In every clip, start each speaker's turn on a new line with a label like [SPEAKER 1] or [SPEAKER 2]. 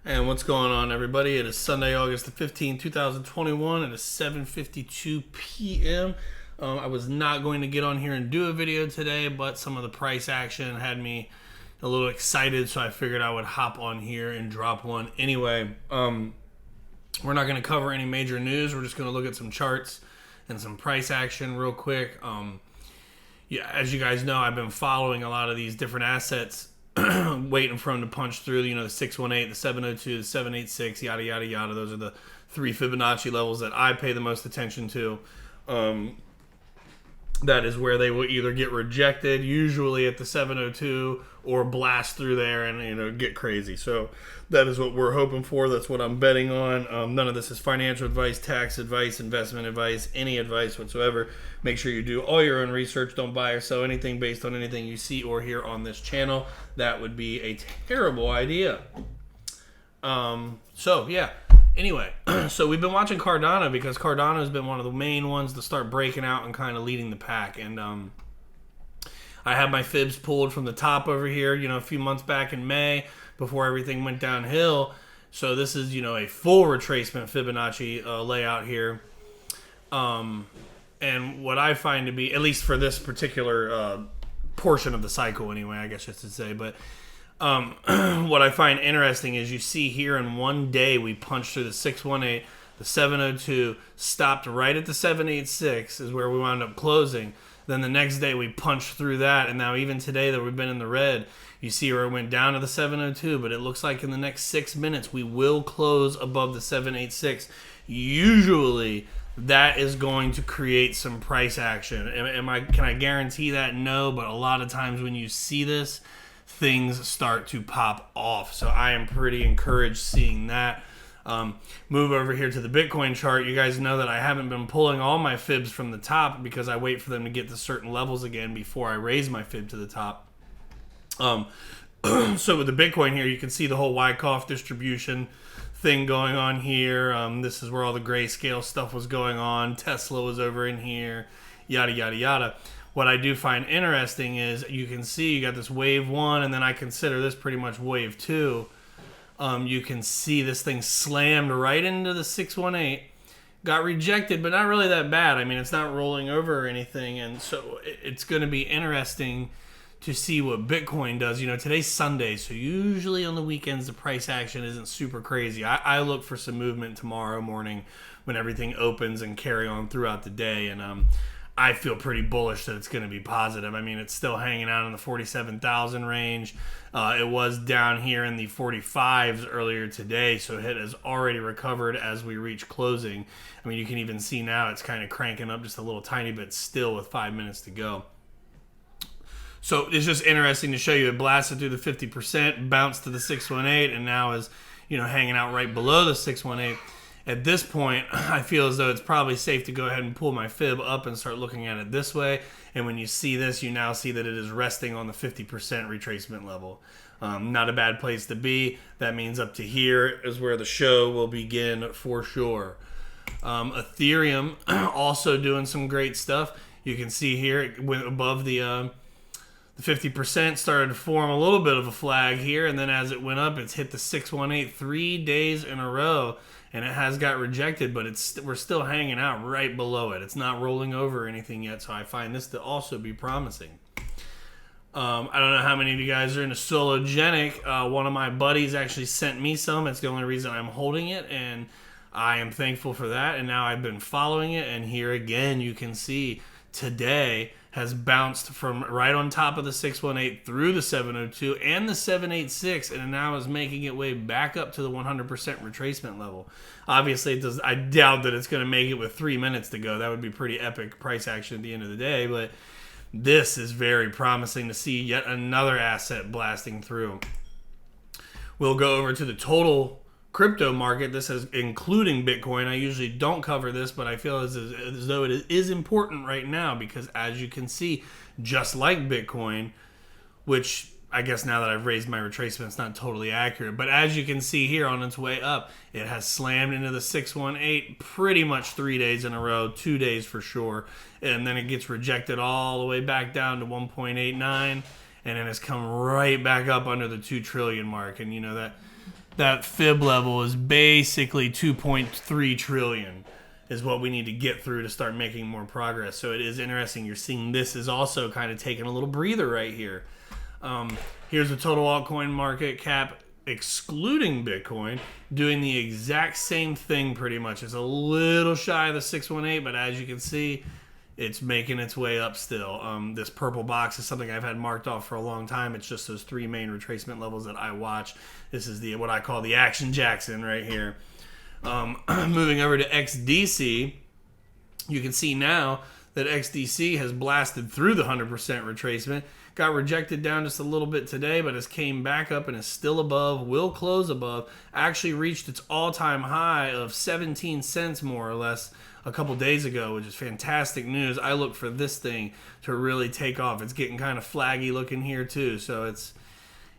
[SPEAKER 1] And what's going on, everybody? It is Sunday, August the 15th, 2021. It is 7:52 p.m. I was not going to get on here and do a video today, but some of the price action had me a little excited, so I figured I would hop on here and drop one anyway. We're not going to cover any major news. We're just going to look at some charts and some price action real quick. As you guys know, I've been following a lot of these different assets, waiting for them to punch through, the 618, the 702, the 786, yada, yada, yada. Those are the three Fibonacci levels that I pay the most attention to. That is where they will either get rejected, usually at the 702, or blast through there and get crazy. So that is what we're hoping for. That's what I'm betting on. None of this is financial advice, tax advice, investment advice, any advice whatsoever. Make sure you do all your own research. Don't buy or sell anything based on anything you see or hear on this channel. That would be a terrible idea. Anyway, so we've been watching Cardano because Cardano has been one of the main ones to start breaking out and kind of leading the pack. And I have my fibs pulled from the top over here, a few months back in May before everything went downhill. So this is, a full retracement Fibonacci layout here. And what I find to be, at least for this particular portion of the cycle anyway, I guess I should say, but what I find interesting is you see here in one day we punched through the 618, the 702, stopped right at the 786 is where we wound up closing. Then the next day we punched through that, and now even today that we've been in the red, you see where it went down to the 702, but it looks like in the next 6 minutes we will close above the 786. Usually that is going to create some price action. Can I guarantee that? No, but a lot of times when you see this, things start to pop off. So I am pretty encouraged seeing that. Move over here to the Bitcoin chart. You guys know that I haven't been pulling all my fibs from the top because I wait for them to get to certain levels again before I raise my fib to the top. So with the Bitcoin here, you can see the whole Wyckoff distribution thing going on here. This is where all the grayscale stuff was going on. Tesla was over in here, yada, yada, yada. What I do find interesting is you can see you got this wave one, and then I consider this pretty much wave two. You can see this thing slammed right into the 618, got rejected, but not really that bad. I mean, it's not rolling over or anything, and so it's going to be interesting to see what Bitcoin does. Today's Sunday, so usually on the weekends the price action isn't super crazy. I look for some movement tomorrow morning when everything opens and carry on throughout the day, and I feel pretty bullish that it's going to be positive. I mean, it's still hanging out in the 47,000 range. It was down here in the 45s earlier today, so it has already recovered as we reach closing. I mean, you can even see now it's kind of cranking up just a little tiny bit still with 5 minutes to go. So it's just interesting to show you it blasted through the 50%, bounced to the 618, and now is, hanging out right below the 618. At this point, I feel as though it's probably safe to go ahead and pull my fib up and start looking at it this way. And when you see this, you now see that it is resting on the 50% retracement level. Not a bad place to be. That means up to here is where the show will begin for sure. Ethereum also doing some great stuff. You can see here it went above the 50%, started to form a little bit of a flag here, and then as it went up, it's hit the 618 3 days in a row, and it has got rejected, but we're still hanging out right below it. It's not rolling over or anything yet, so I find this to also be promising. I don't know how many of you guys are into Sologenic. One of my buddies actually sent me some. It's the only reason I'm holding it, and I am thankful for that, and now I've been following it, and here again you can see today has bounced from right on top of the 618 through the 702 and the 786, and now is making its way back up to the 100% retracement level. Obviously, it does. I doubt that it's going to make it with 3 minutes to go. That would be pretty epic price action at the end of the day, but this is very promising to see yet another asset blasting through. We'll go over to the total crypto market. This is including Bitcoin. I usually don't cover this, but I feel as though it is important right now because, as you can see, just like Bitcoin, which I guess now that I've raised my retracement, it's not totally accurate, but as you can see here on its way up, it has slammed into the 618 pretty much 3 days in a row, 2 days for sure, and then it gets rejected all the way back down to 1.89, and then it's come right back up under the 2 trillion mark, and that that fib level is basically 2.3 trillion is what we need to get through to start making more progress. So it is interesting. You're seeing this is also kind of taking a little breather right here. Here's the total altcoin market cap excluding Bitcoin, doing the exact same thing pretty much. It's a little shy of the 618, but as you can see, it's making its way up still. This purple box is something I've had marked off for a long time. It's just those three main retracement levels that I watch. This is the what I call the Action Jackson right here. Moving over to XDC, you can see now that XDC has blasted through the 100% retracement. Got rejected down just a little bit today, but has came back up and is still above, will close above. Actually reached its all-time high of 17 cents more or less a couple days ago, which is fantastic news. I look for this thing to really take off. It's getting kind of flaggy looking here too, so it's,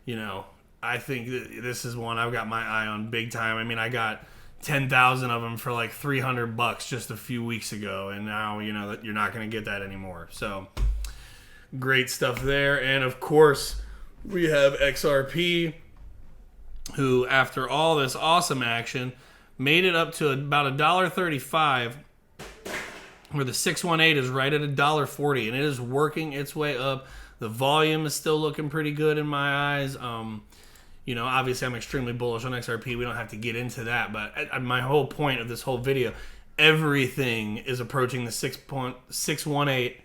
[SPEAKER 1] you know, I think this is one I've got my eye on big time. I mean, I got 10,000 of them for like $300 just a few weeks ago, and now, you know, that you're not going to get that anymore. So great stuff there. And of course, we have XRP, who after all this awesome action made it up to about $1.35, where the 618 is right at $1.40, and it is working its way up. The volume is still looking pretty good in my eyes. You know, obviously I'm extremely bullish on XRP. We don't have to get into that, but my whole point of this whole video, everything is approaching the 618.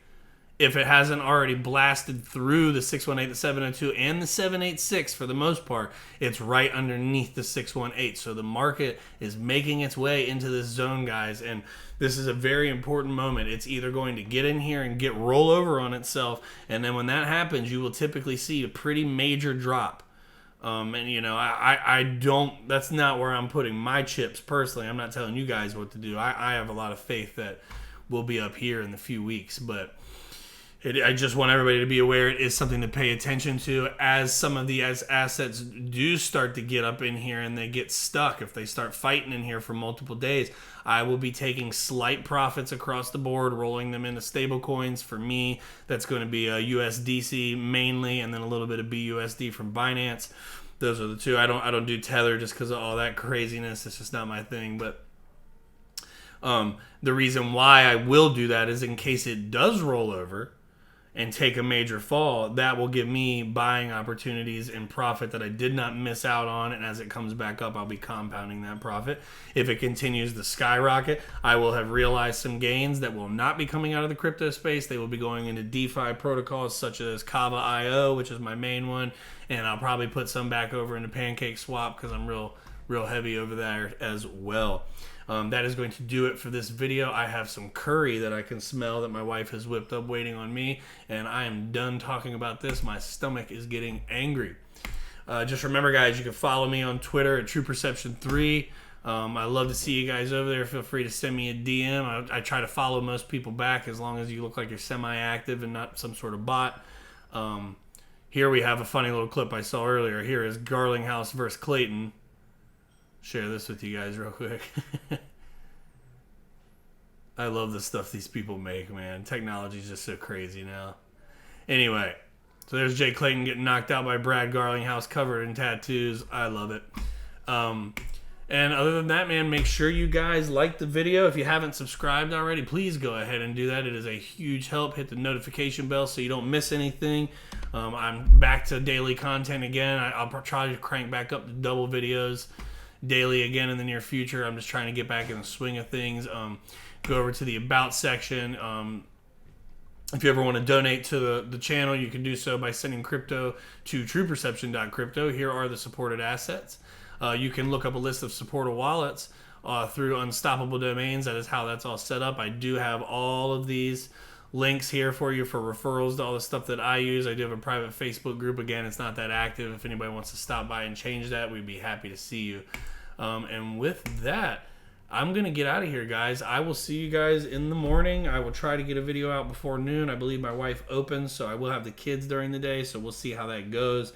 [SPEAKER 1] If it hasn't already blasted through the 618, the 702, and the 786 for the most part, it's right underneath the 618. So the market is making its way into this zone, guys, and this is a very important moment. It's either going to get in here and get rollover on itself, and then when that happens, you will typically see a pretty major drop. And, you know, I don't, that's not where I'm putting my chips personally. I'm not telling you guys what to do. I have a lot of faith that we'll be up here in a few weeks, but I just want everybody to be aware it is something to pay attention to as some of these assets do start to get up in here and they get stuck. If they start fighting in here for multiple days, I will be taking slight profits across the board, rolling them into stable coins. For me, that's going to be a USDC mainly, and then a little bit of BUSD from Binance. Those are the two. I don't do Tether just because of all that craziness. It's just not my thing. But the reason why I will do that is in case it does roll over and take a major fall, that will give me buying opportunities and profit that I did not miss out on, and as it comes back up, I'll be compounding that profit. If it continues to skyrocket, I will have realized some gains that will not be coming out of the crypto space. They will be going into DeFi protocols such as Kava.io, which is my main one, and I'll probably put some back over into PancakeSwap because I'm real heavy over there as well. That is going to do it for this video. I have some curry that I can smell that my wife has whipped up waiting on me, and I am done talking about this. My stomach is getting angry. Just remember, guys, you can follow me on Twitter at TruePerception3. I love to see you guys over there. Feel free to send me a DM. I try to follow most people back as long as you look like you're semi-active and not some sort of bot. Here we have a funny little clip I saw earlier. Here is Garlinghouse versus Clayton. Share this with you guys real quick. I love the stuff these people make, man. Technology is just so crazy now. Anyway, so there's Jay Clayton getting knocked out by Brad Garlinghouse covered in tattoos. I love it. And other than that, man, make sure you guys like the video. If you haven't subscribed already, please go ahead and do that. It is a huge help. Hit the notification bell so you don't miss anything. I'm back to daily content again. I'll try to crank back up to double videos daily again in the near future. I'm just trying to get back in the swing of things. Go over to the About section. If you ever want to donate to the channel, you can do so by sending crypto to trueperception.crypto. Here are the supported assets. You can look up a list of supported wallets through Unstoppable Domains. That is how that's all set up. I do have all of these links here for you for referrals to all the stuff that I use. I do have a private Facebook group. Again, it's not that active. If anybody wants to stop by and change that, we'd be happy to see you. And with that, I'm going to get out of here, guys. I will see you guys in the morning. I will try to get a video out before noon. I believe my wife opens, so I will have the kids during the day, so we'll see how that goes.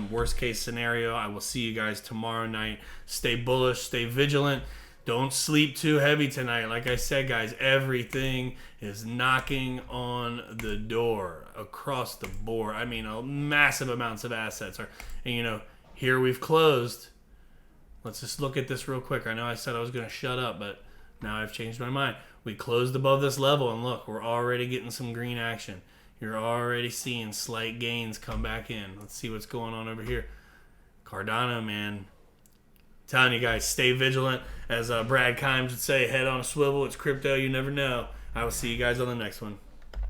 [SPEAKER 1] Worst case scenario, I will see you guys tomorrow night. Stay bullish, stay vigilant. Don't sleep too heavy tonight. Like I said, guys, everything is knocking on the door across the board. I mean, massive amounts of assets are, and you know, here we've closed. Let's just look at this real quick. I know I said I was going to shut up, but now I've changed my mind. We closed above this level, and look, we're already getting some green action. You're already seeing slight gains come back in. Let's see what's going on over here. Cardano, man. Telling you guys, stay vigilant. As Brad Kimes would say, head on a swivel. It's crypto. You never know. I will see you guys on the next one.